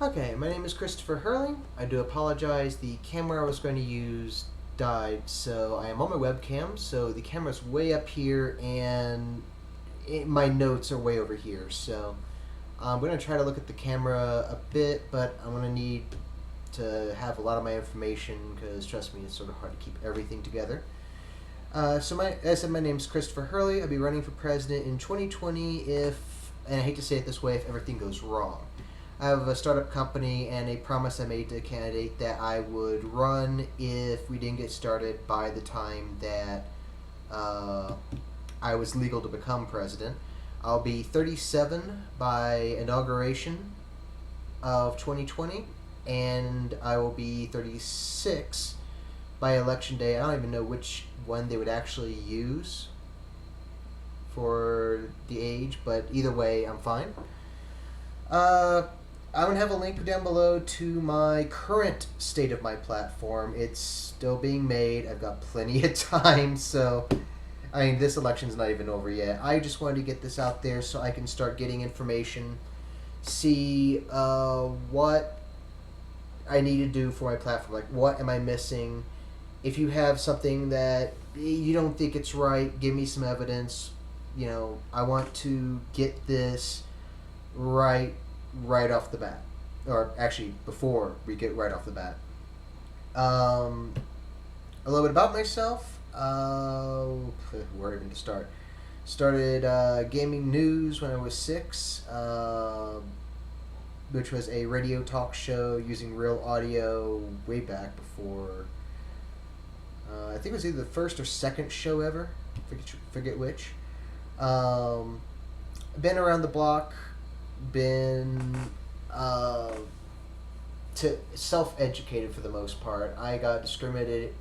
Okay, my name is Christopher Hurling. I do apologize. The camera I was going to use died, so I am on my webcam. So the camera's way up here, and my notes are way over here. So I'm going to try to look at the camera a bit, but I'm going to need to have a lot of my information because, trust me, it's sort of hard to keep everything together. As I said, my name is Christopher Hurley. I'll be running for president in 2020 and I hate to say it this way, if everything goes wrong. I have a startup company and a promise I made to the candidate that I would run if we didn't get started by the time that I was legal to become president. I'll be 37 by inauguration of 2020, and I will be 36 by election day. I don't even know which one they would actually use for the age, but either way, I'm fine. I'm going to have a link down below to my current state of my platform. It's still being made. I've got plenty of time, so this election's not even over yet. I just wanted to get this out there so I can start getting information, see what I need to do for my platform. Like, what am I missing? If you have something that you don't think it's right, give me some evidence. I want to get this right off the bat, or actually before we get right off the bat. A little bit about myself. Where even to start? Started gaming news when I was 6, which was a radio talk show using real audio way back before. I think it was either the first or second show ever. Forget which. Been around the block. Been self-educated for the most part. I got discriminated.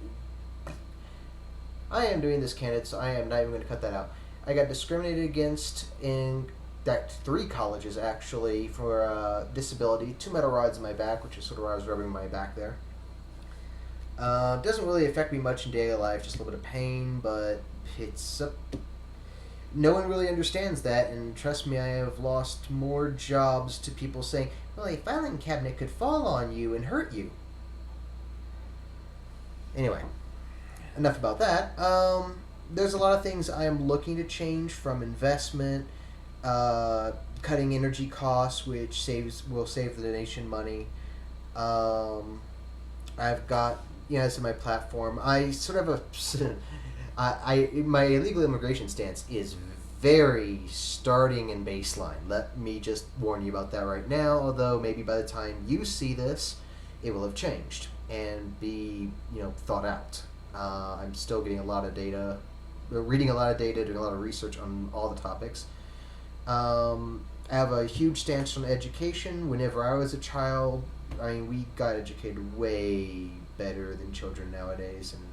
I am doing this candidate, so I am not even going to cut that out. I got discriminated against in 3 colleges actually for disability. 2 metal rods in my back, which is sort of where I was rubbing my back there. Doesn't really affect me much in daily life, just a little bit of pain, but no one really understands that, and trust me, I have lost more jobs to people saying, well, a filing cabinet could fall on you and hurt you. Anyway, enough about that. There's a lot of things I am looking to change, from investment, cutting energy costs, which will save the nation money. I've got, this in my platform. I sort of my illegal immigration stance is very starting and baseline. Let me just warn you about that right now, although maybe by the time you see this, it will have changed and be, thought out. I'm still getting a lot of data, reading a lot of data, doing a lot of research on all the topics. I have a huge stance on education. Whenever I was a child, we got educated way better than children nowadays, and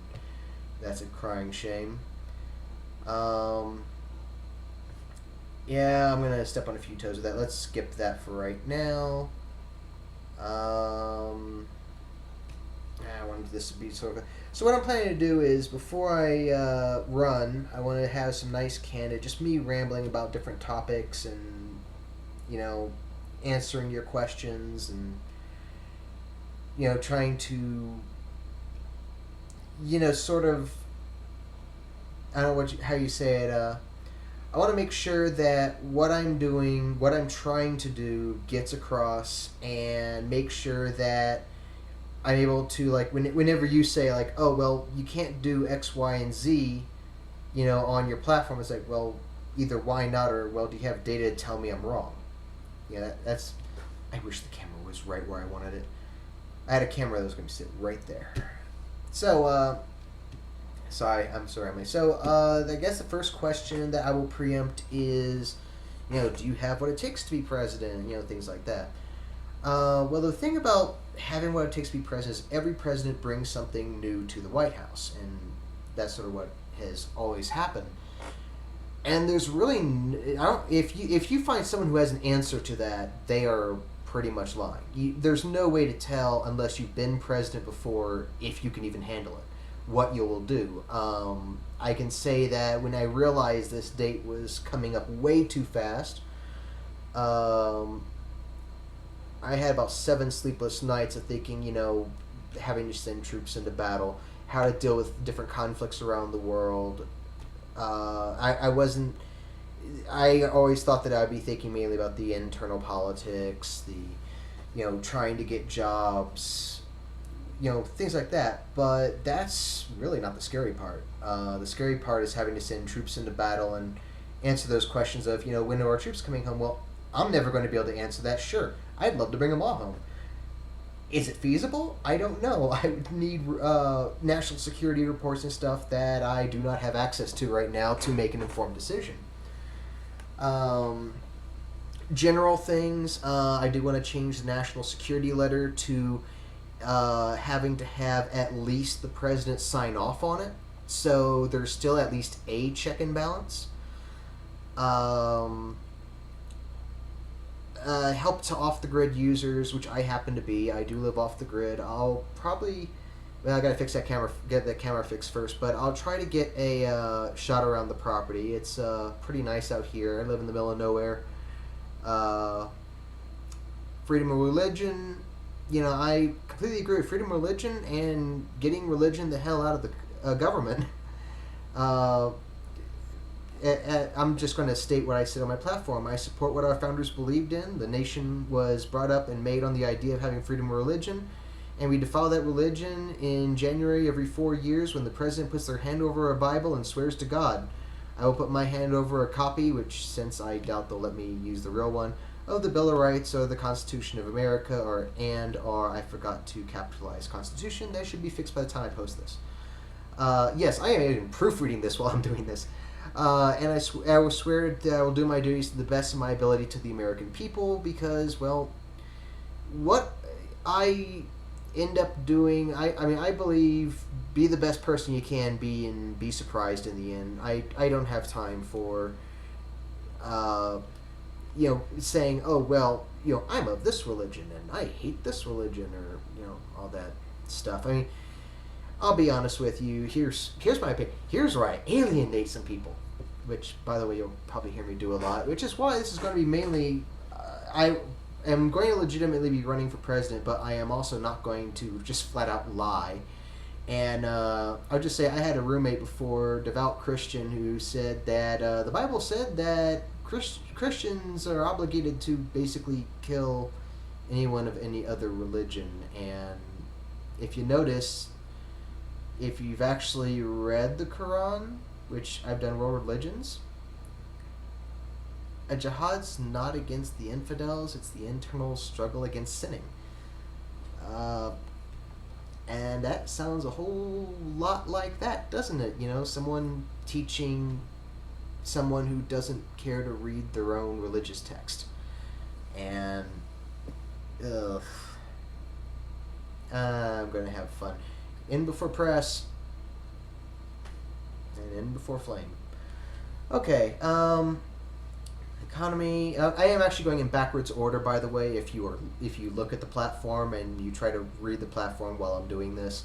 that's a crying shame. I'm going to step on a few toes with that. Let's skip that for right now. I wanted this to be sort of... So what I'm planning to do is, before I run, I want to have some nice candid, just me rambling about different topics and, answering your questions and, trying to, sort of... I don't know how you say it. I want to make sure that what I'm doing, what I'm trying to do, gets across, and make sure that I'm able to, whenever you say, oh, well, you can't do X, Y, and Z, on your platform, it's like, well, either why not, or, well, do you have data to tell me I'm wrong? That's... I wish the camera was right where I wanted it. I had a camera that was going to sit right there. So, I'm sorry, Emily. So, I guess the first question that I will preempt is, do you have what it takes to be president? Things like that. Well, the thing about having what it takes to be president is every president brings something new to the White House, and that's sort of what has always happened. And there's really, if you find someone who has an answer to that, they are pretty much lying. There's no way to tell, unless you've been president before, if you can even handle it, what you will do. I can say that when I realized this date was coming up way too fast, I had about 7 sleepless nights of thinking, having to send troops into battle, how to deal with different conflicts around the world. I wasn't. I always thought that I'd be thinking mainly about the internal politics, trying to get jobs, things like that. But that's really not the scary part. The scary part is having to send troops into battle and answer those questions of, when are our troops coming home? Well, I'm never going to be able to answer that. Sure, I'd love to bring them all home. Is it feasible? I don't know. I would need national security reports and stuff that I do not have access to right now to make an informed decision. General things, I do want to change the national security letter to having to have at least the president sign off on it, so there's still at least a check and balance. Help to off-the-grid users, which I happen to be. I do live off the grid. I'll probably... Well, I gotta get that camera fixed first, but I'll try to get a shot around the property. It's pretty nice out here. I live in the middle of nowhere. Freedom of religion, I completely agree with freedom of religion and getting religion the hell out of the government. I'm just going to state what I said on my platform. I support what our founders believed in. The nation was brought up and made on the idea of having freedom of religion, and we defile that religion in January every 4 years when the president puts their hand over a Bible and swears to God. I will put my hand over a copy, which, since I doubt they'll let me use the real one, of the Bill of Rights or the Constitution of America, or I forgot to capitalize Constitution. That should be fixed by the time I post this. Yes, I am even proofreading this while I'm doing this. And I will swear that I will do my duties to the best of my ability to the American people, because, well, what I end up doing, I believe, be the best person you can be and be surprised in the end. I don't have time for, saying, oh, well, I'm of this religion and I hate this religion, or, all that stuff. I mean, I'll be honest with you. Here's my opinion. Here's where I alienate some people, which, by the way, you'll probably hear me do a lot, which is why this is going to be mainly... I am going to legitimately be running for president, but I am also not going to just flat out lie. And I'll just say I had a roommate before, devout Christian, who said that the Bible said that Christians are obligated to basically kill anyone of any other religion. And if you notice, if you've actually read the Quran, which I've done world religions, a jihad's not against the infidels, it's the internal struggle against sinning. And that sounds a whole lot like that, doesn't it? Someone teaching someone who doesn't care to read their own religious text. And, I'm going to have fun. In before press, and in before flame. Okay, economy. I am actually going in backwards order, by the way. If you look at the platform and you try to read the platform while I'm doing this,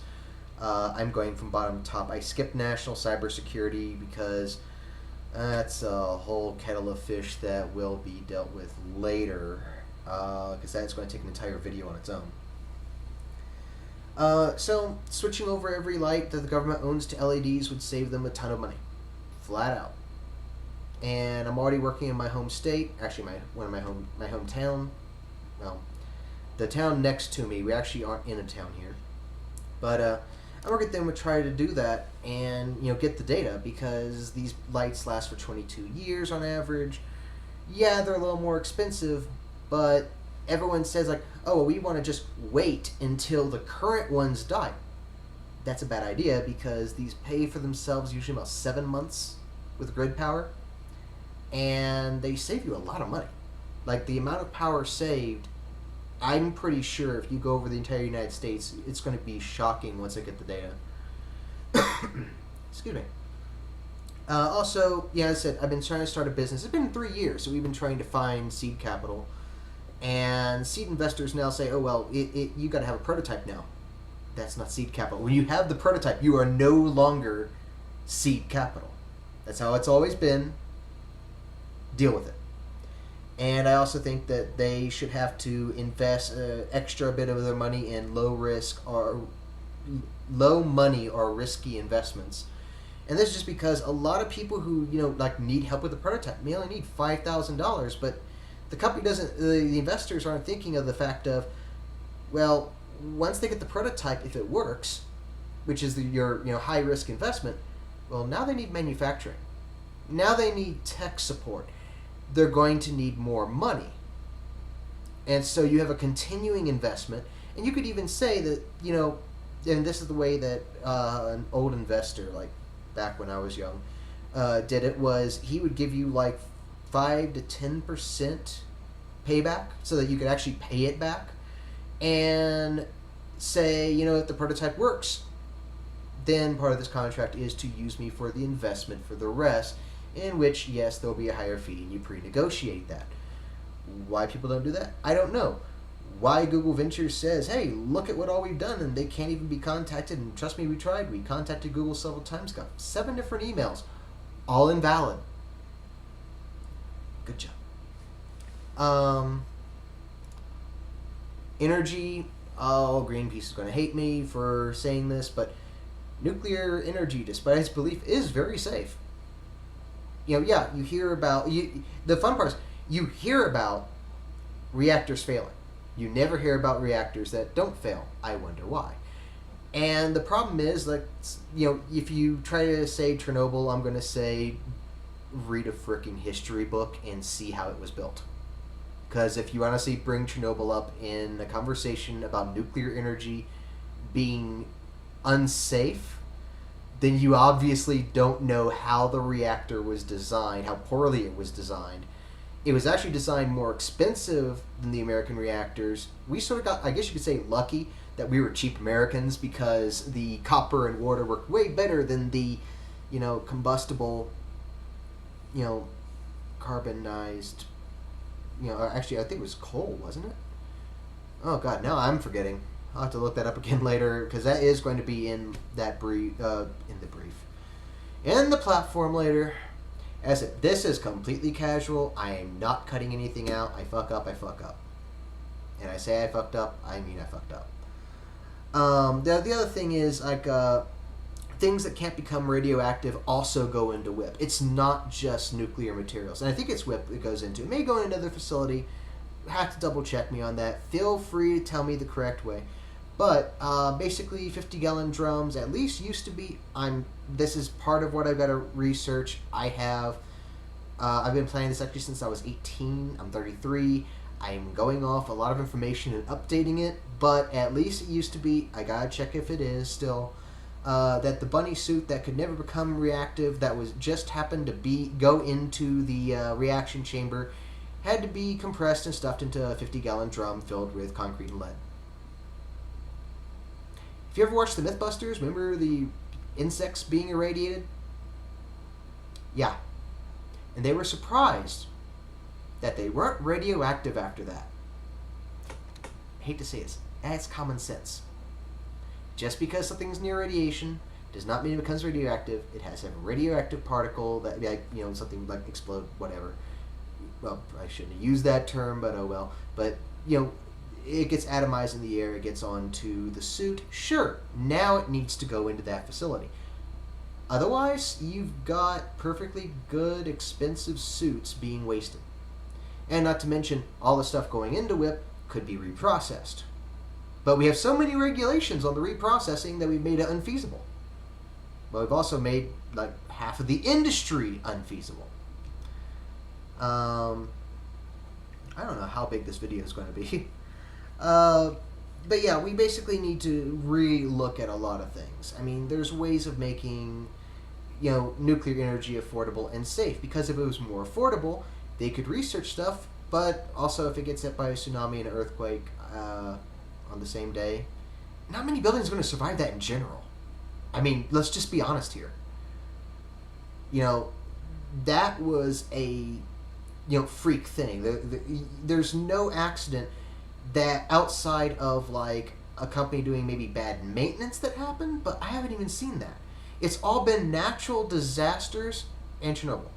I'm going from bottom to top. I skipped national cybersecurity because that's a whole kettle of fish that will be dealt with later, because that's going to take an entire video on its own. So, switching over every light that the government owns to LEDs would save them a ton of money. Flat out. And I'm already working in my home state, actually my hometown. Well, the town next to me. We actually aren't in a town here. But, I'm working with them to try to do that and, get the data, because these lights last for 22 years on average. Yeah, they're a little more expensive, but everyone says, like, oh, well, we want to just wait until the current ones die. That's a bad idea, because these pay for themselves usually about 7 months with grid power, and they save you a lot of money. Like, the amount of power saved, I'm pretty sure if you go over the entire United States, it's going to be shocking once I get the data. Excuse me. Also, yeah, as I said, I've been trying to start a business. It's been 3 years, so we've been trying to find seed capital. And seed investors now say, oh, well, you got to have a prototype now. That's not seed capital. When you have the prototype, you are no longer seed capital. That's how it's always been. Deal with it. And I also think that they should have to invest an extra bit of their money in low money or risky investments. And this is just because a lot of people who like need help with the prototype may only need $5,000, but the company doesn't. The investors aren't thinking of the fact of, well, once they get the prototype, if it works, which is your high risk investment, well, now they need manufacturing. Now they need tech support. They're going to need more money. And so you have a continuing investment. And you could even say that, and this is the way that an old investor, like back when I was young, did it, was he would give you like 5 to 10% payback so that you could actually pay it back. And say, if the prototype works, then part of this contract is to use me for the investment for the rest, in which, yes, there'll be a higher fee, and you pre-negotiate that. Why people don't do that, I don't know. Why Google Ventures says, hey, look at what all we've done, and they can't even be contacted, and trust me, we tried. We contacted Google several times, got 7 different emails, all invalid. Good job. Energy, Greenpeace is going to hate me for saying this, but nuclear energy, despite its belief, is very safe. You hear about... the fun part is, you hear about reactors failing. You never hear about reactors that don't fail. I wonder why. And the problem is, if you try to say Chernobyl, I'm going to say read a freaking history book and see how it was built. Because if you honestly bring Chernobyl up in a conversation about nuclear energy being unsafe, then you obviously don't know how the reactor was designed, how poorly it was designed. It was actually designed more expensive than the American reactors. We sort of got, I guess you could say, lucky that we were cheap Americans, because the copper and water worked way better than the, combustible, carbonized, actually I think it was coal, wasn't it? Oh God, now I'm forgetting. I'll have to look that up again later, because that is going to be in that in the platform later. As if this is completely casual, I am not cutting anything out. I fuck up. And I say I fucked up, I mean I fucked up. The other thing is, things that can't become radioactive also go into WIP. It's not just nuclear materials. And I think it's WIP it goes into. It may go in another facility. Have to double check me on that. Feel free to tell me the correct way. But basically 50-gallon drums at least used to be. This is part of what I've got to research. I've been planning this actually since I was 18. I'm 33. I'm going off a lot of information and updating it, but at least it used to be, I gotta check if it is still, that the bunny suit that could never become reactive, that was just happened to go into the reaction chamber, had to be compressed and stuffed into a 50-gallon drum filled with concrete and lead. If you ever watched the Mythbusters, remember the insects being irradiated? Yeah. And they were surprised that they weren't radioactive after that. I hate to say this, that's common sense. Just because something's near radiation does not mean it becomes radioactive. It has to have a radioactive particle that, something like explode, whatever. Well, I shouldn't have used that term, but oh well. But, it gets atomized in the air, it gets onto the suit. Sure, now it needs to go into that facility. Otherwise, you've got perfectly good, expensive suits being wasted. And not to mention, all the stuff going into WIP could be reprocessed. But we have so many regulations on the reprocessing that we've made it unfeasible. But we've also made, half of the industry unfeasible. I don't know how big this video is going to be. But yeah, we basically need to re-look at a lot of things. I mean, there's ways of making, nuclear energy affordable and safe. Because if it was more affordable, they could research stuff, but also if it gets hit by a tsunami and an earthquake on the same day, not many buildings are going to survive that in general. I mean, let's just be honest here. That was a, freak thing. There's no accident that outside of, a company doing maybe bad maintenance that happened, but I haven't even seen that. It's all been natural disasters and Chernobyl.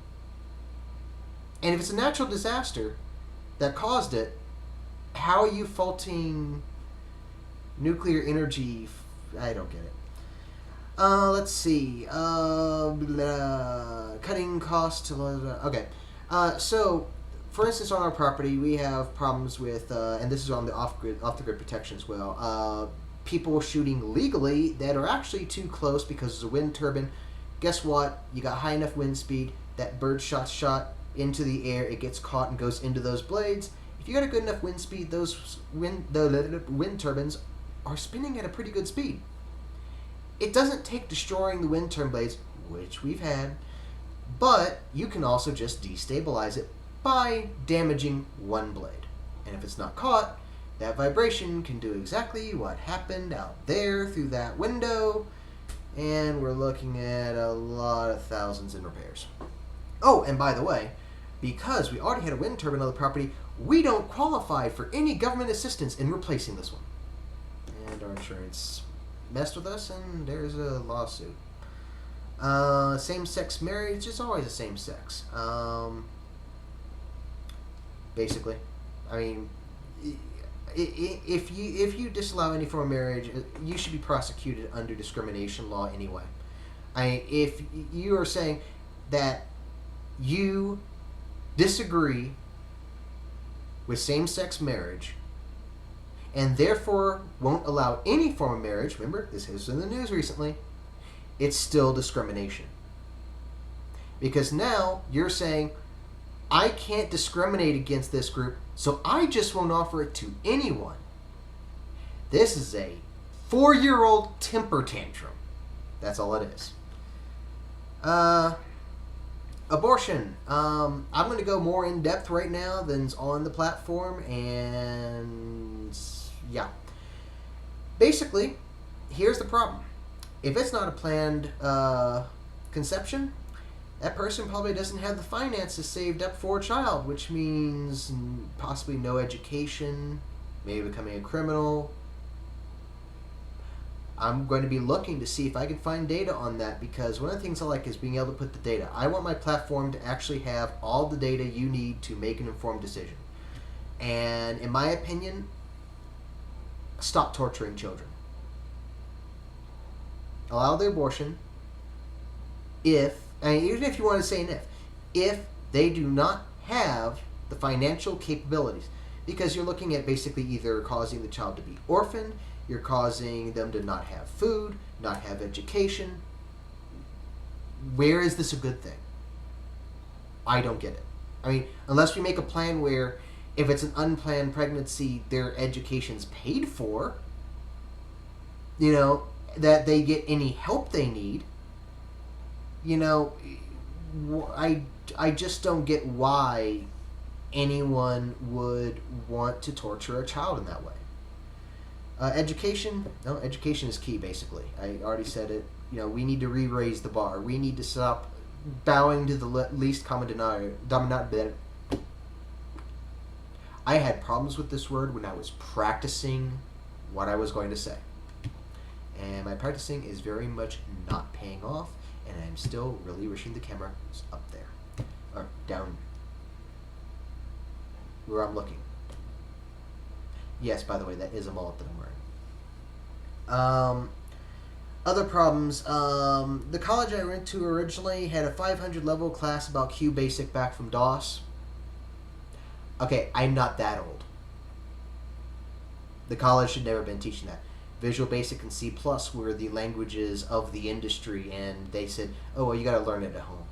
And if it's a natural disaster, that caused it, how are you faulting nuclear energy? I don't get it. Let's see. Cutting costs. Okay. So, for instance, on our property, we have problems with, and this is on the off the grid protection as well. People shooting legally that are actually too close because it's a wind turbine. Guess what? You got high enough wind speed. That bird shot into the air. It gets caught and goes into those blades. If you got a good enough wind speed, the wind turbines are spinning at a pretty good speed. It doesn't take destroying the wind turbine blades, which we've had, but you can also just destabilize it by damaging one blade. And if it's not caught, that vibration can do exactly what happened out there through that window, and we're looking at a lot of thousands in repairs. Oh, and by the way, because we already had a wind turbine on the property, we don't qualify for any government assistance in replacing this one. And our insurance messed with us, and there's a lawsuit. Same-sex marriage is always the same sex. Basically, I mean, if you disallow any form of marriage, you should be prosecuted under discrimination law anyway. If you are saying that you disagree with same-sex marriage and therefore won't allow any form of marriage, remember, this was in the news recently, it's still discrimination. Because now you're saying, I can't discriminate against this group, so I just won't offer it to anyone. This is a 4-year-old temper tantrum. That's all it is. Abortion. I'm going to go more in depth right now than's on the platform, and yeah. Basically, here's the problem. If it's not a planned conception, that person probably doesn't have the finances saved up for a child, which means possibly no education, maybe becoming a criminal. I'm going to be looking to see if I can find data on that, because one of the things I like is being able to put the data. I want my platform to actually have all the data you need to make an informed decision. And in my opinion, stop torturing children. Allow the abortion even if you want to say an if they do not have the financial capabilities, because you're looking at basically either causing the child to be orphaned, you're causing them to not have food, not have education. Where is this a good thing? I don't get it. I mean, unless we make a plan where if it's an unplanned pregnancy, their education's paid for, that they get any help they need. I just don't get why anyone would want to torture a child in that way. Education? No, education is key, basically. I already said it. We need to re-raise the bar. We need to stop bowing to the least common denominator. I had problems with this word when I was practicing what I was going to say. And my practicing is very much not paying off, and I'm still really wishing the camera was up there. Or down where I'm looking. Yes, by the way, that is a mullet that I'm wearing. Other problems. The college I went to originally had a 500 level class about QBasic back from DOS. Okay, I'm not that old. The college should never have been teaching that. Visual Basic and C+ were the languages of the industry, and they said, oh, well, you got to learn it at home.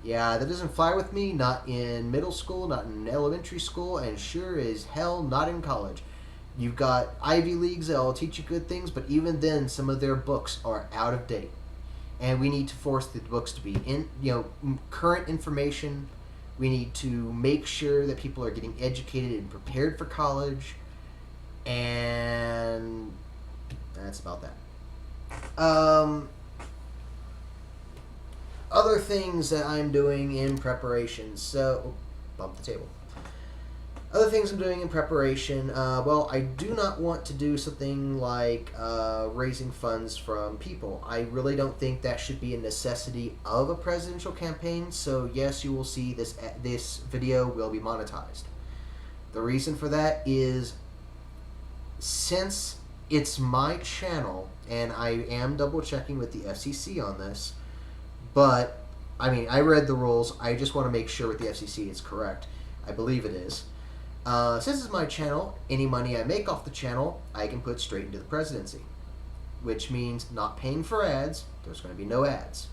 Yeah, that doesn't fly with me, not in middle school, not in elementary school, and sure as hell not in college. You've got Ivy Leagues that'll teach you good things, but even then, some of their books are out of date. And we need to force the books to be current information. We need to make sure that people are getting educated and prepared for college. And that's about that. Other things that I'm doing in preparation. So, bump the table. Other things I'm doing in preparation, well, I do not want to do something like raising funds from people. I really don't think that should be a necessity of a presidential campaign, so yes, you will see this video will be monetized. The reason for that is, since it's my channel, and I am double checking with the FCC on this, but, I mean, I read the rules, I just want to make sure with the FCC it's correct. I believe it is. Since it's my channel, any money I make off the channel, I can put straight into the presidency. Which means not paying for ads, there's going to be no ads.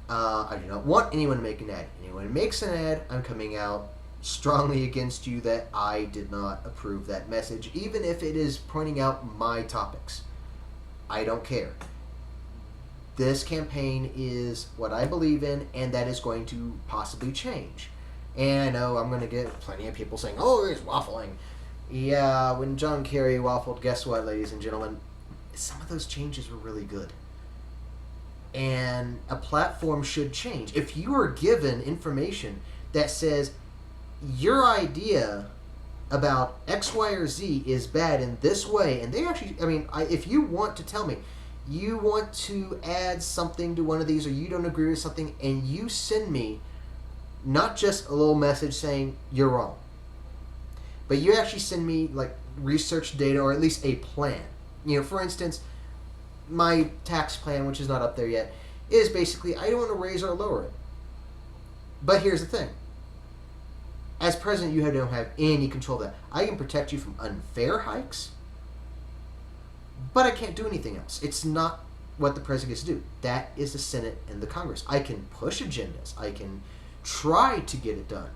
I do not want anyone to make an ad. Anyone who makes an ad, I'm coming out strongly against you that I did not approve that message, even if it is pointing out my topics. I don't care. This campaign is what I believe in, and that is going to possibly change. And I know I'm going to get plenty of people saying, oh, he's waffling. Yeah, when John Kerry waffled, guess what, ladies and gentlemen? Some of those changes were really good. And a platform should change. If you are given information that says your idea about X, Y, or Z is bad in this way, and they actually, I mean, if you want to tell me you want to add something to one of these, or you don't agree with something, and you send me not just a little message saying you're wrong, but you actually send me like research data, or at least a plan. You know, for instance, my tax plan, which is not up there yet, is basically I don't want to raise or lower it. But here's the thing. As president, you don't have any control of that. I can protect you from unfair hikes, but I can't do anything else. It's not what the president gets to do. That is the Senate and the Congress. I can push agendas. I can try to get it done.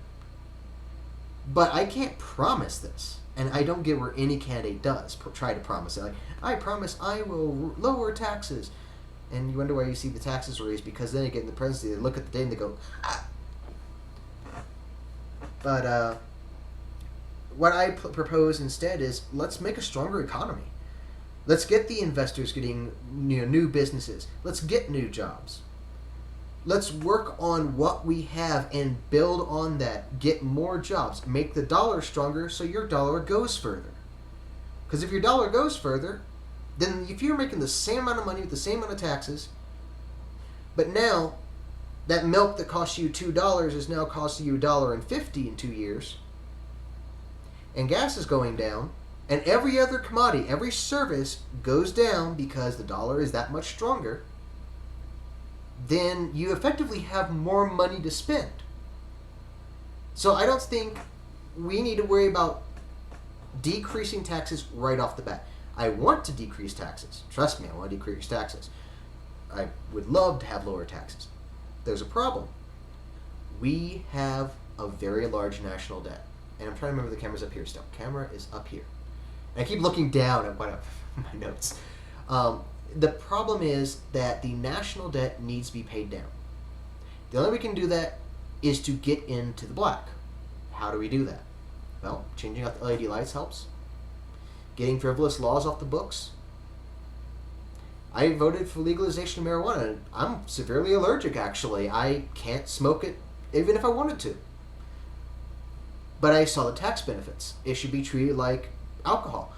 But I can't promise this. And I don't get where any candidate does try to promise it. Like, I promise I will lower taxes. And you wonder why you see the taxes raised, because then you get in the presidency, they look at the data and they go, ah. But what I propose instead is, let's make a stronger economy. Let's get the investors getting new businesses. Let's get new jobs. Let's work on what we have and build on that. Get more jobs. Make the dollar stronger so your dollar goes further. Because if your dollar goes further, then if you're making the same amount of money with the same amount of taxes, but now that milk that costs you $2 is now costing you $1.50 in 2 years, and gas is going down, and every other commodity, every service goes down because the dollar is that much stronger, then you effectively have more money to spend. So I don't think we need to worry about decreasing taxes right off the bat. I want to decrease taxes. Trust me, I want to decrease taxes. I would love to have lower taxes. There's a problem. We have a very large national debt. And I'm trying to remember the camera's up here still. Camera is up here. And I keep looking down at my notes. The problem is that the national debt needs to be paid down. The only way we can do that is to get into the black. How do we do that? Well, changing out the LED lights helps. Getting frivolous laws off the books. I voted for legalization of marijuana. I'm severely allergic, actually. I can't smoke it even if I wanted to. But I saw the tax benefits. It should be treated like alcohol.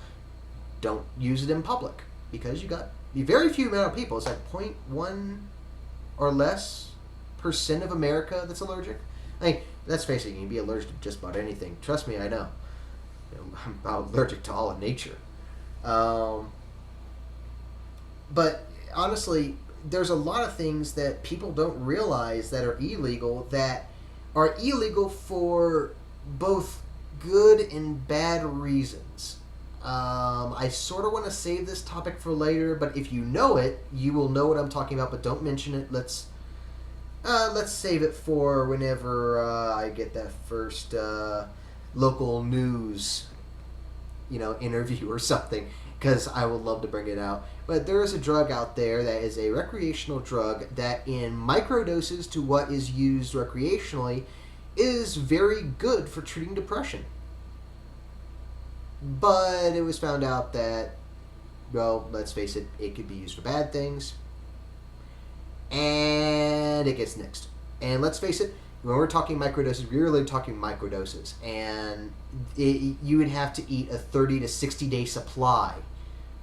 Don't use it in public, because you got a very few amount of people. It's like 0.1 or less % of America that's allergic. I mean, let's face it, you can be allergic to just about anything. Trust me, I know. I'm allergic to all of nature. But honestly, there's a lot of things that people don't realize that are illegal for both good and bad reasons. I sort of want to save this topic for later, but if you know it, you will know what I'm talking about, but don't mention it. Let's save it for whenever I get that first local news, interview or something, because I would love to bring it out. But there is a drug out there that is a recreational drug that in microdoses to what is used recreationally is very good for treating depression. But it was found out that, well, let's face it, it could be used for bad things. And it gets nixed. And let's face it, When we're talking microdoses, we're really talking microdoses, and you would have to eat a 30 to 60 day supply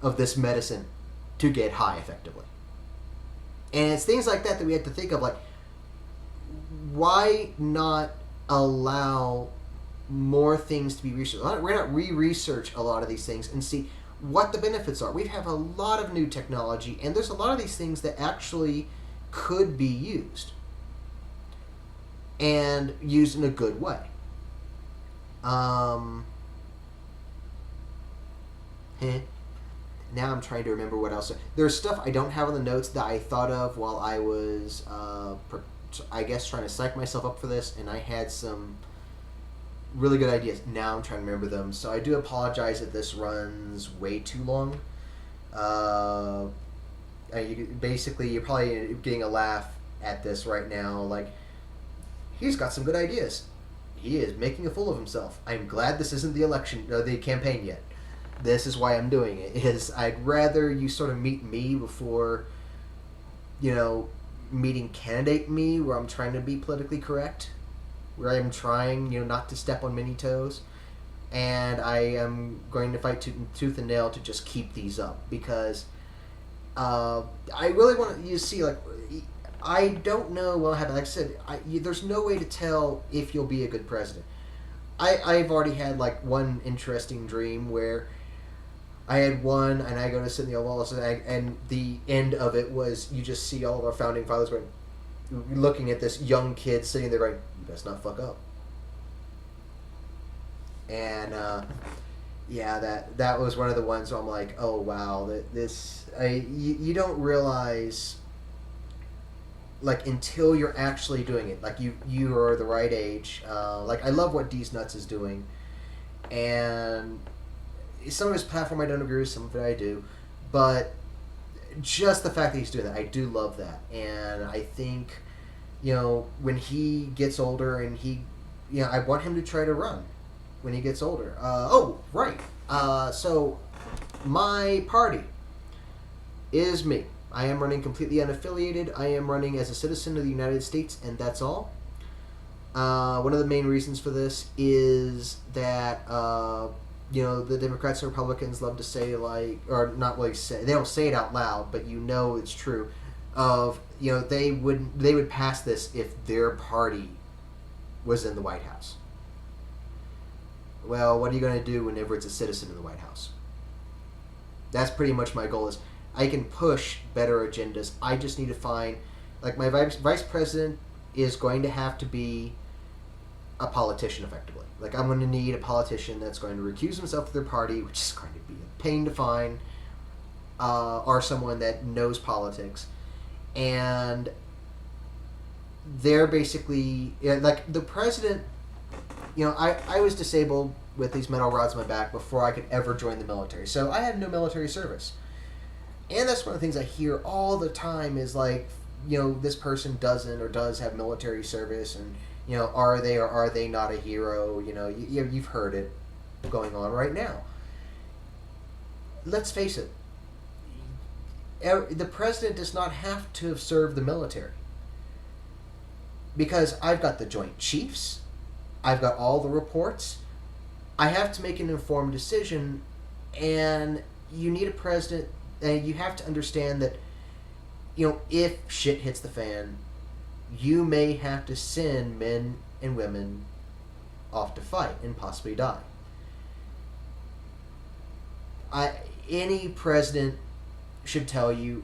of this medicine to get high effectively. And it's things like that that we have to think of, like, why not allow more things to be researched? We're not re-research a lot of these things and see what the benefits are. We have a lot of new technology, and there's a lot of these things that actually could be used, and used in a good way. Now I'm trying to remember what else. There's stuff I don't have on the notes that I thought of while I was, I guess, trying to psych myself up for this, and I had some really good ideas. Now I'm trying to remember them, so I do apologize if this runs way too long. Basically, you're probably getting a laugh at this right now. Like, he's got some good ideas. He is making a fool of himself. I'm glad this isn't the election or the campaign yet. This is why I'm doing it. Is I'd rather you sort of meet me before, meeting candidate me, where I'm trying to be politically correct, where I'm trying, not to step on many toes. And I am going to fight tooth and nail to just keep these up, because I really want you to see, like, I don't know what will happen. Like I said, there's no way to tell if you'll be a good president. I've already had, like, one interesting dream where I had one, and I go to sit in the Oval Office, and the end of it was you just see all of our founding fathers looking at this young kid sitting there going, "You best not fuck up." And that was one of the ones where I'm like, oh wow, you don't realize, like, until you're actually doing it. Like, you are the right age. Like, I love what D's Nuts is doing, and some of his platform I don't agree with, some of it I do, but just the fact that he's doing that, I do love that. And I think, when he gets older, and I want him to try to run when he gets older. So my party is me. I am running completely unaffiliated. I am running as a citizen of the United States, and that's all. One of the main reasons for this is that the Democrats and Republicans love to say, like, or not really say, they don't say it out loud, but it's true, of, they would pass this if their party was in the White House. Well, what are you going to do whenever it's a citizen in the White House? That's pretty much my goal. Is I can push better agendas. I just need to find, like, my vice president is going to have to be a politician, effectively. Like, I'm going to need a politician that's going to recuse himself from their party, which is going to be a pain to find, or someone that knows politics. And they're basically, like, the president, I was disabled with these metal rods in my back before I could ever join the military. So I had no military service. And that's one of the things I hear all the time is, like, this person doesn't or does have military service, and, are they or are they not a hero? You've heard it going on right now. Let's face it. The president does not have to have served the military. Because I've got the Joint Chiefs. I've got all the reports. I have to make an informed decision, and you need a president, and you have to understand that, if shit hits the fan, you may have to send men and women off to fight and possibly die. Any president should tell you,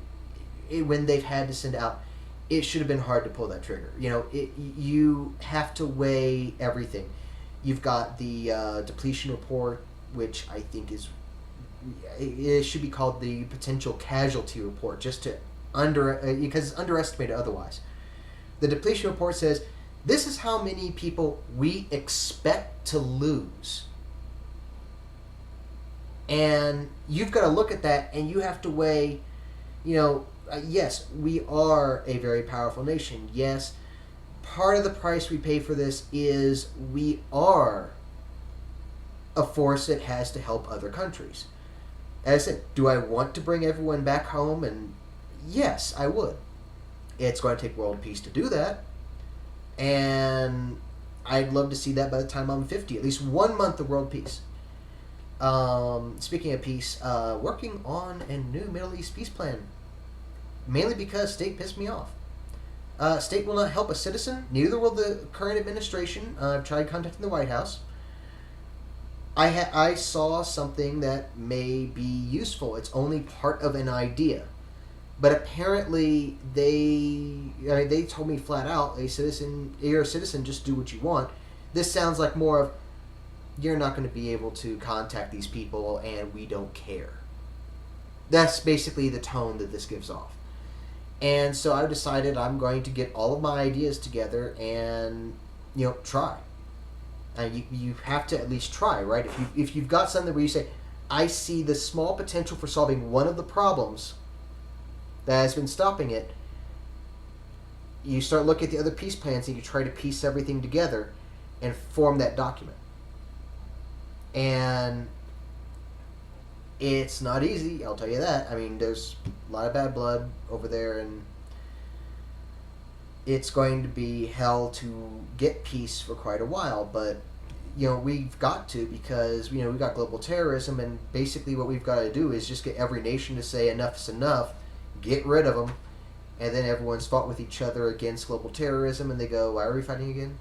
when they've had to send out, it should have been hard to pull that trigger. You have to weigh everything. You've got the depletion report, which I think it should be called the potential casualty report, just to because it's underestimated otherwise. The depletion report says, this is how many people we expect to lose. And you've got to look at that, and you have to weigh, yes, we are a very powerful nation. Yes, part of the price we pay for this is we are a force that has to help other countries. As I said, do I want to bring everyone back home? And yes, I would. It's going to take world peace to do that. And I'd love to see that by the time I'm 50. At least 1 month of world peace. Speaking of peace, working on a new Middle East peace plan. Mainly because state pissed me off. State will not help a citizen. Neither will the current administration. I've tried contacting the White House. I saw something that may be useful. It's only part of an idea. But apparently they told me flat out, you're a citizen, just do what you want. This sounds like more of, you're not going to be able to contact these people and we don't care. That's basically the tone that this gives off. And so I decided I'm going to get all of my ideas together and, try. You have to at least try, right? If you've got something where you say, I see the small potential for solving one of the problems that has been stopping it, you start looking at the other peace plans and you try to piece everything together and form that document. And it's not easy, I'll tell you that. I mean, there's a lot of bad blood over there, and it's going to be hell to get peace for quite a while. But, we've got to, because, we've got global terrorism, and basically what we've got to do is just get every nation to say enough is enough, get rid of them, and then everyone's fought with each other against global terrorism, and they go, why are we fighting again?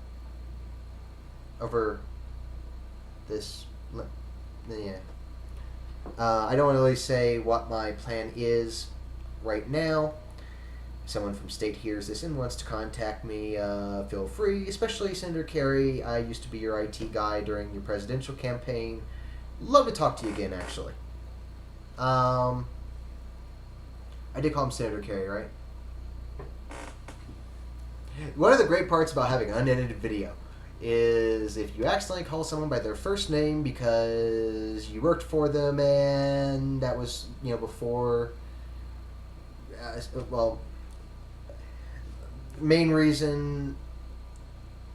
Over this. Yeah. I don't really say what my plan is right now. If someone from state hears this and wants to contact me, feel free, especially Senator Kerry. I used to be your IT guy during your presidential campaign. Love to talk to you again, actually. I did call him Senator Kerry, right? One of the great parts about having unedited video is if you accidentally call someone by their first name because you worked for them, and that was, before, main reason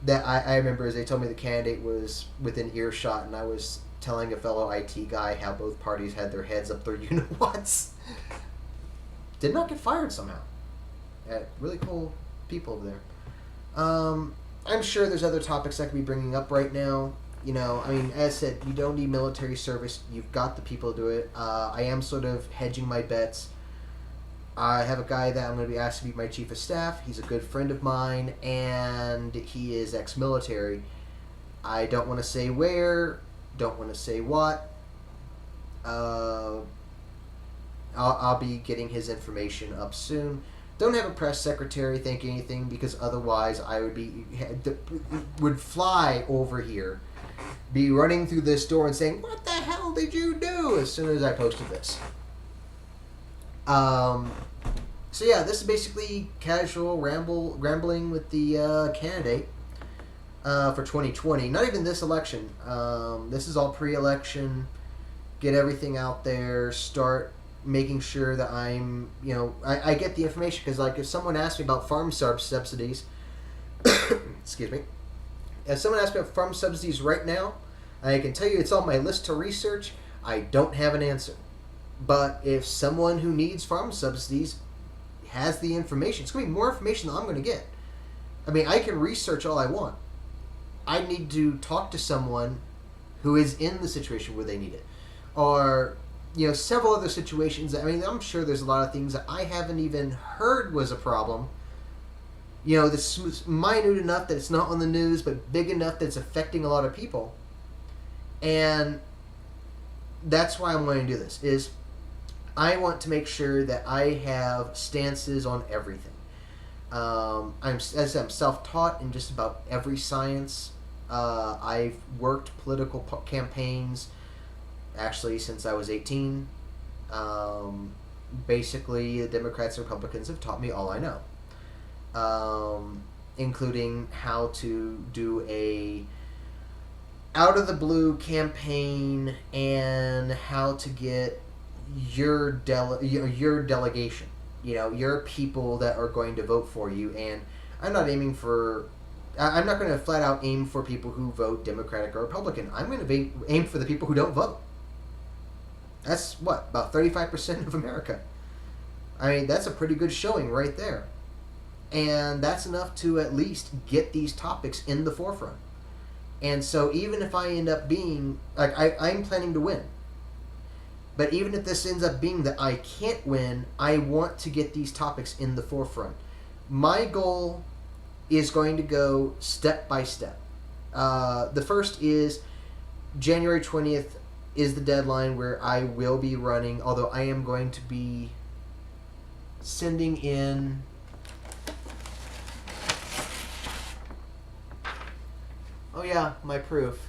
that I remember is they told me the candidate was within earshot, and I was telling a fellow IT guy how both parties had their heads up their you-know-whats. Did not get fired somehow. Really cool people over there. I'm sure there's other topics I could be bringing up right now. As I said, you don't need military service. You've got the people to do it. I am sort of hedging my bets. I have a guy that I'm going to be asked to be my chief of staff. He's a good friend of mine, and he is ex-military. I don't want to say where, don't want to say what. I'll be getting his information up soon. Don't have a press secretary think anything, because otherwise I would fly over here, be running through this door and saying, "What the hell did you do?" as soon as I posted this. So yeah, this is basically casual rambling with the candidate for 2020. Not even this election. This is all pre-election. Get everything out there. Start making sure that I'm, I get the information, because if someone asks me about farm subsidies, excuse me, if someone asks me about farm subsidies right now, I can tell you it's on my list to research. I don't have an answer. But if someone who needs farm subsidies has the information, it's going to be more information than I'm going to get. I mean, I can research all I want. I need to talk to someone who is in the situation where they need it. Or several other situations. I mean, I'm sure there's a lot of things that I haven't even heard was a problem. That's minute enough that it's not on the news, but big enough that it's affecting a lot of people. And that's why I'm going to do this, is I want to make sure that I have stances on everything. I'm self-taught in just about every science. I've worked political campaigns actually since I was 18. Basically, the Democrats and Republicans have taught me all I know, including how to do a out of the blue campaign and how to get your delegation, your people that are going to vote for you. And I'm not going to flat out aim for people who vote Democratic or Republican. I'm going to aim for the people who don't vote. That's about 35% of America. I mean, that's a pretty good showing right there. And that's enough to at least get these topics in the forefront. And so even if I end up being, like, I'm planning to win. But even if this ends up being that I can't win, I want to get these topics in the forefront. My goal is going to go step by step. The first is January 20th is the deadline where I will be running, although I am going to be sending in... Oh yeah, my proof.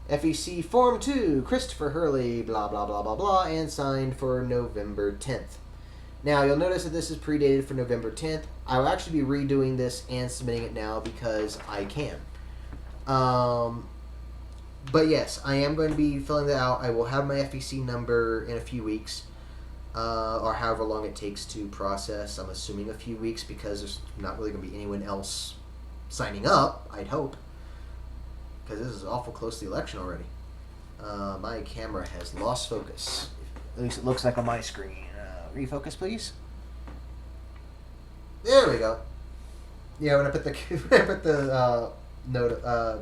FEC Form 2, Christopher Hurley, blah, blah, blah, blah, blah, and signed for November 10th. Now, you'll notice that this is predated for November 10th. I will actually be redoing this and submitting it now because I can. But yes, I am going to be filling that out. I will have my FEC number in a few weeks, or however long it takes to process. I'm assuming a few weeks because there's not really going to be anyone else signing up, I'd hope. Because this is awful close to the election already. My camera has lost focus. At least it looks like on my screen. Refocus, please. There we go. Yeah, when I put the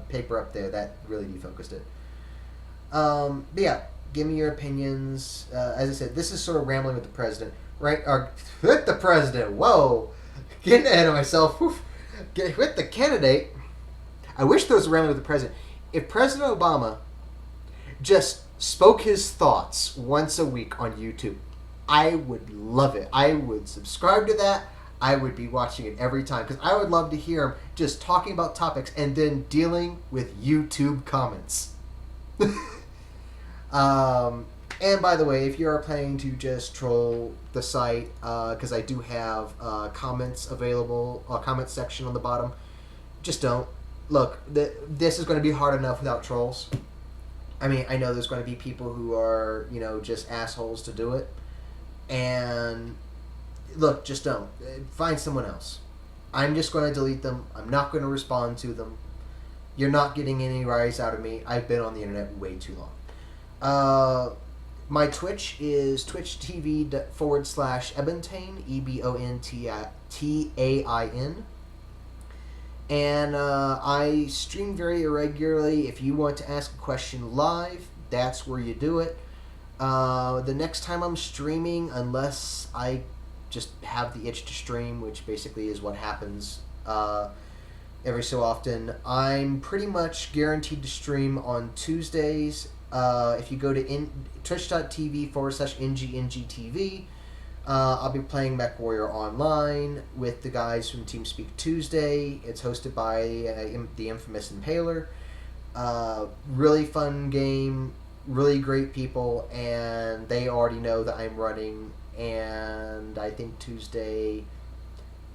paper up there, that really defocused it. But yeah, give me your opinions. As I said, this is sort of rambling with the president, right? Or with the president. Whoa, getting ahead of myself. With the candidate. I wish there was a rambling with the president. If President Obama just spoke his thoughts once a week on YouTube, I would love it. I would subscribe to that. I would be watching it every time because I would love to hear him just talking about topics and then dealing with YouTube comments. And by the way, if you are planning to just troll the site, because I do have comments available, a comment section on the bottom, just don't. Look, this is going to be hard enough without trolls. I mean, I know there's going to be people who are, just assholes to do it. And look, just don't. Find someone else. I'm just going to delete them. I'm not going to respond to them. You're not getting any rise out of me. I've been on the internet way too long. My Twitch is twitch.tv/Ebontain, EBONTAIN. And I stream very irregularly. If you want to ask a question live, that's where you do it. The next time I'm streaming, unless I just have the itch to stream, which basically is what happens every so often, I'm pretty much guaranteed to stream on Tuesdays. If you go to twitch.tv/NGNGTV, I'll be playing MechWarrior Online with the guys from TeamSpeak Tuesday. It's hosted by the infamous Impaler. Really fun game, really great people, and they already know that I'm running. And I think Tuesday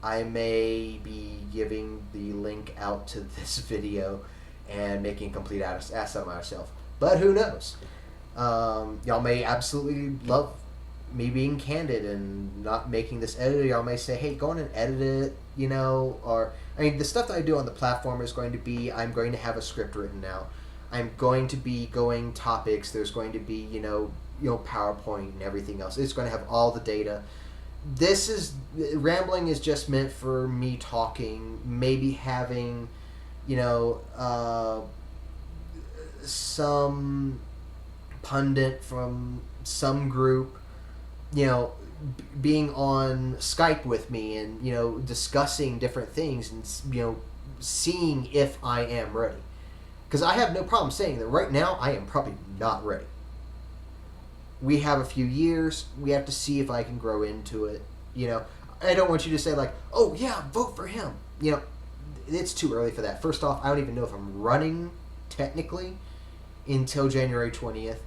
I may be giving the link out to this video and making a complete ass out of myself. But who knows? Y'all may absolutely love me being candid and not making this edit. Y'all may say, hey, go on and edit it, or, I mean, the stuff that I do on the platform is going to be, I'm going to have a script written out. I'm going to be going topics. There's going to be, PowerPoint and everything else. It's going to have all the data. Rambling is just meant for me talking, maybe having, some pundit from some group, being on Skype with me and, discussing different things and, seeing if I am ready. Because I have no problem saying that right now I am probably not ready. We have a few years. We have to see if I can grow into it. I don't want you to say like, oh yeah, vote for him. It's too early for that. First off, I don't even know if I'm running technically until January 20th.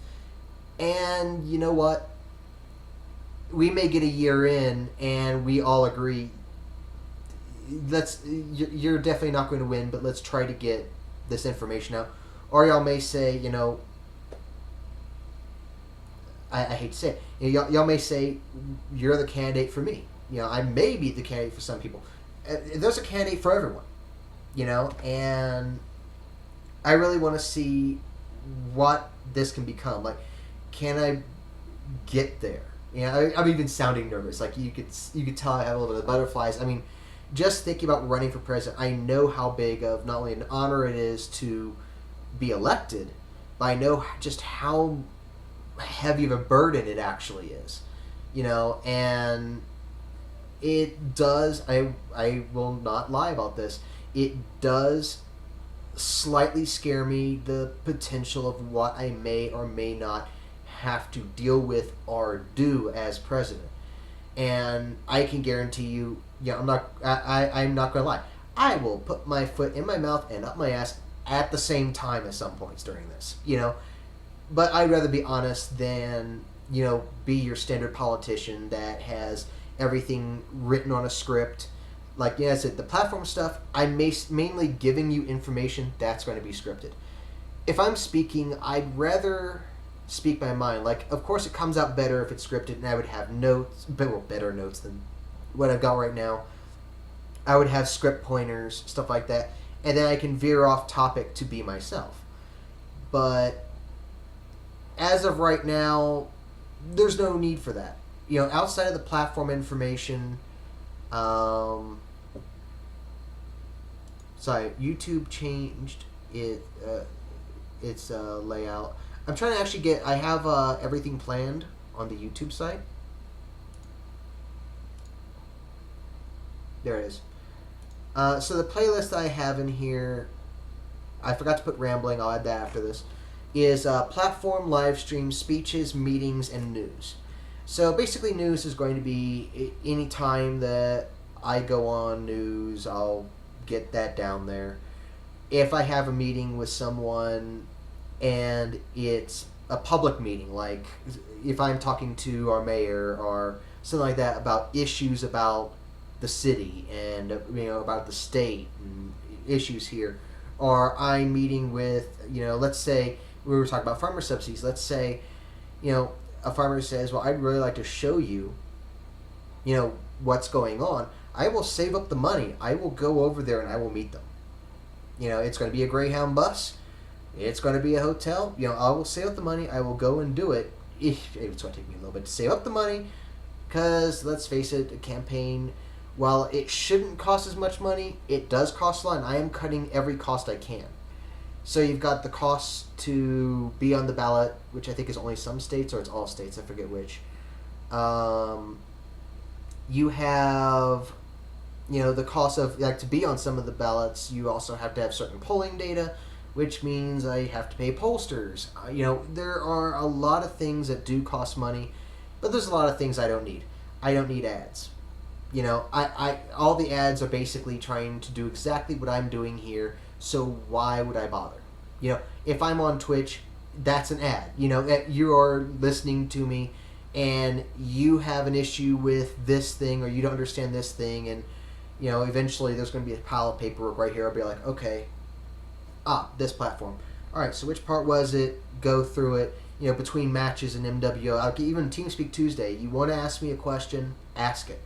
And you know what? We may get a year in and we all agree, you're definitely not going to win, but let's try to get this information out. Or y'all may say, I hate to say it, y'all may say, you're the candidate for me. I may be the candidate for some people. There's a candidate for everyone, and I really want to see what this can become. Like, can I get there? Yeah, I'm even sounding nervous. Like you could tell I have a little bit of butterflies. I mean, just thinking about running for president, I know how big of not only an honor it is to be elected, but I know just how heavy of a burden it actually is. You know, and it does. I will not lie about this. It does slightly scare me, the potential of what I may or may not have to deal with or do as president. And I can guarantee you, yeah, I'm not going to lie. I will put my foot in my mouth and up my ass at the same time at some points during this. You know, but I'd rather be honest than, you know, be your standard politician that has everything written on a script. Like, yeah, I said, the platform stuff, I'm mainly giving you information that's going to be scripted. If I'm speaking, I'd rather speak my mind. Like, of course, it comes out better if it's scripted, and I would have notes, better notes than what I've got right now. I would have script pointers, stuff like that, and then I can veer off topic to be myself. But as of right now, there's no need for that. You know, outside of the platform information, sorry, YouTube changed its layout. I'm trying to actually I have everything planned on the YouTube site. There it is. So the playlist I have in here, I forgot to put rambling, I'll add that after this, is platform, live stream, speeches, meetings, and news. So basically news is going to be any time that I go on news, I'll get that down there. If I have a meeting with someone and it's a public meeting, like if I'm talking to our mayor or something like that about issues about the city and, you know, about the state and issues here, or I'm meeting with, you know, let's say we were talking about farmer subsidies. Let's say, you know, a farmer says, well, I'd really like to show you, you know, what's going on. I will save up the money. I will go over there and I will meet them. You know, it's going to be a Greyhound bus. It's going to be a hotel. You know, I will save up the money. I will go and do it. It's going to take me a little bit to save up the money because, let's face it, a campaign, while it shouldn't cost as much money, it does cost a lot, and I am cutting every cost I can. So you've got the cost to be on the ballot, which I think is only some states, or it's all states, I forget which. You have, you know, the cost of, like, to be on some of the ballots, you also have to have certain polling data, which means I have to pay pollsters. You know, there are a lot of things that do cost money, but there's a lot of things I don't need. I don't need ads. You know, I all the ads are basically trying to do exactly what I'm doing here, so why would I bother? You know, if I'm on Twitch, that's an ad. You know, you are listening to me, and you have an issue with this thing, or you don't understand this thing, and, you know, eventually there's going to be a pile of paperwork right here. I'll be like, okay, this platform. All right, so which part was it? Go through it. You know, between matches and MWO, even TeamSpeak Tuesday, you want to ask me a question, ask it.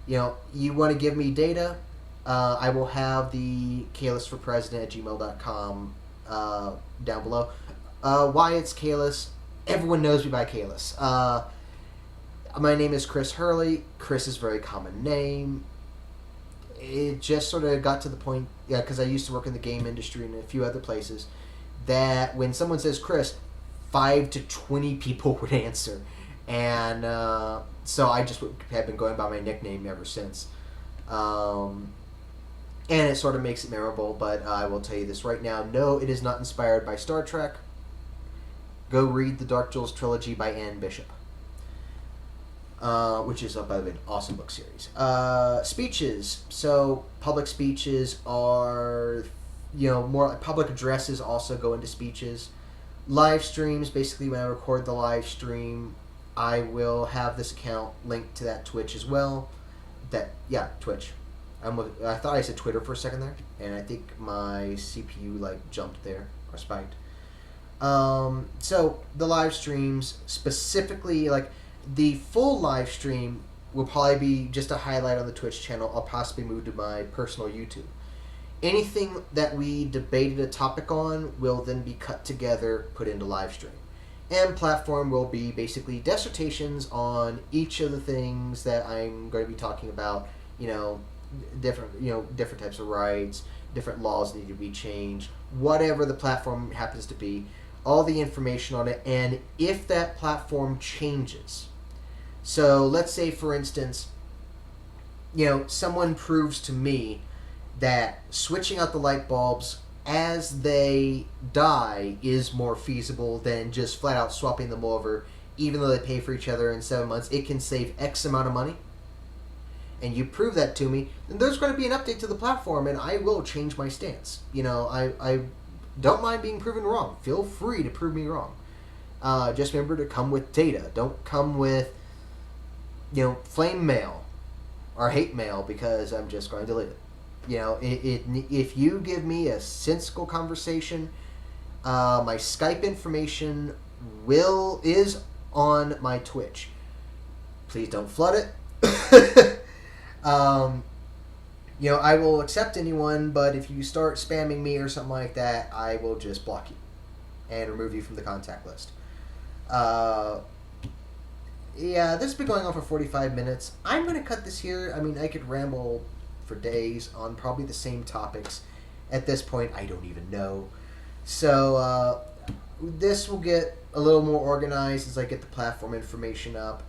You know, you want to give me data, I will have the kalis4president@gmail.com down below. Why it's Kalis, everyone knows me by Kalis. My name is Chris Hurley. Chris is a very common name. It just sort of got to the point, yeah, because I used to work in the game industry and a few other places, that when someone says Chris, 5 to 20 people would answer. And so I just have been going by my nickname ever since. And it sort of makes it memorable, but I will tell you this right now. No, it is not inspired by Star Trek. Go read the Dark Jules trilogy by Anne Bishop. Which is, by the way, an awesome book series. Speeches. So public speeches are, you know, more like public addresses also go into speeches. Live streams, basically when I record the live stream, I will have this account linked to that Twitch as well. Twitch. I thought I said Twitter for a second there, and I think my CPU jumped there or spiked. So the live streams, specifically, the full live stream will probably be just a highlight on the Twitch channel. I'll possibly move to my personal YouTube. Anything that we debated a topic on will then be cut together, put into live stream. And platform will be basically dissertations on each of the things that I'm going to be talking about. Different types of rights, different laws need to be changed, whatever the platform happens to be, all the information on it, and if that platform changes. So let's say, for instance, someone proves to me that switching out the light bulbs as they die is more feasible than just flat out swapping them over, even though they pay for each other in 7 months. It can save X amount of money, and you prove that to me, then there's going to be an update to the platform, and I will change my stance. I don't mind being proven wrong. Feel free to prove me wrong. Just remember to come with data. Don't come with, flame mail or hate mail, because I'm just going to delete it. If you give me a sensible conversation, my Skype information is on my Twitch. Please don't flood it. I will accept anyone, but if you start spamming me or something like that, I will just block you and remove you from the contact list. This has been going on for 45 minutes. I'm going to cut this here. I mean, I could ramble for days on probably the same topics. At this point, I don't even know. So, this will get a little more organized as I get the platform information up.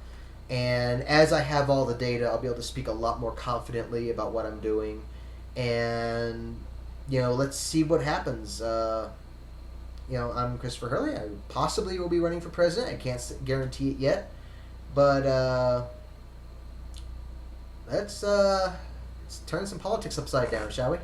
And as I have all the data, I'll be able to speak a lot more confidently about what I'm doing. And, let's see what happens. I'm Christopher Hurley. I possibly will be running for president. I can't guarantee it yet. But, let's turn some politics upside down, shall we?